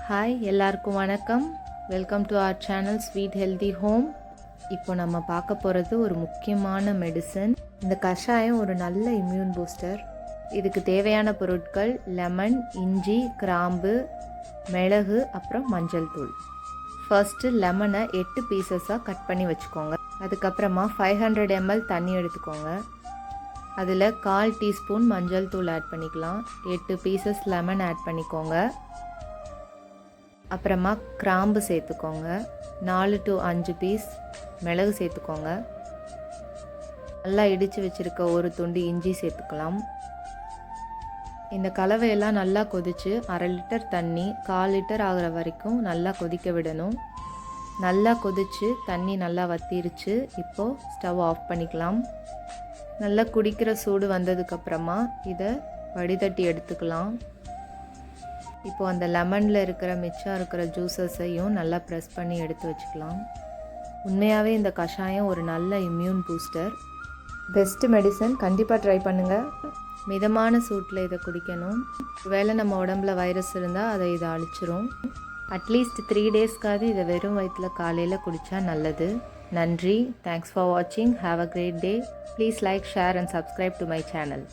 Hi எல்லாருக்கும் வணக்கம். Welcome to our channel sweet healthy home. இப்போ நம்ம பார்க்க போகிறது ஒரு முக்கியமான மெடிசன். இந்த கஷாயம் ஒரு நல்ல இம்யூன் பூஸ்டர். இதுக்கு தேவையான பொருட்கள் லெமன், இஞ்சி, கிராம்பு, மிளகு, அப்புறம் மஞ்சள் தூள். ஃபர்ஸ்ட்டு லெமனை 8 பீசஸாக கட் பண்ணி வச்சுக்கோங்க. அதுக்கப்புறமா 500 ml தண்ணி எடுத்துக்கோங்க. அதில் 1/4 டீஸ்பூன் மஞ்சள் தூள் ஆட் பண்ணிக்கலாம். 8 பீசஸ் லெமன் ஆட் பண்ணிக்கோங்க. அப்புறமா கிராம்பு சேர்த்துக்கோங்க. 4 to 5 பீஸ் மிளகு சேர்த்துக்கோங்க. நல்லா இடித்து வச்சுருக்க ஒரு துண்டு இஞ்சி சேர்த்துக்கலாம். இந்த கலவையெல்லாம் நல்லா கொதித்து 1/2 லிட்டர் தண்ணி 1/4 லிட்டர் ஆகிற வரைக்கும் நல்லா கொதிக்க விடணும். நல்லா கொதித்து தண்ணி நல்லா வத்திருச்சு. இப்போது ஸ்டவ் ஆஃப் பண்ணிக்கலாம். நல்லா குடிக்கிற சூடு வந்ததுக்கப்புறமா இதை வடிதட்டி எடுத்துக்கலாம். இப்போது அந்த லெமனில் இருக்கிற மிச்சம் இருக்கிற ஜூஸஸையும் நல்லா ப்ரெஸ் பண்ணி எடுத்து வச்சுக்கலாம். உண்மையாகவே இந்த கஷாயம் ஒரு நல்ல இம்யூன் பூஸ்டர். Best medicine. கண்டிப்பாக ட்ரை பண்ணுங்கள். மிதமான சூட்டில் இதை குடிக்கணும். வேளை நம்ம உடம்புல வைரஸ் இருந்தால் அதை இதை அழிச்சிரும். அட்லீஸ்ட் 3 டேஸ்க்காவது இதை வெறும் வயிற்றில் காலையில் குடித்தா நல்லது. நன்றி. தேங்க்ஸ் ஃபார் வாட்சிங். Have a great day. Please like, share and subscribe to my channel.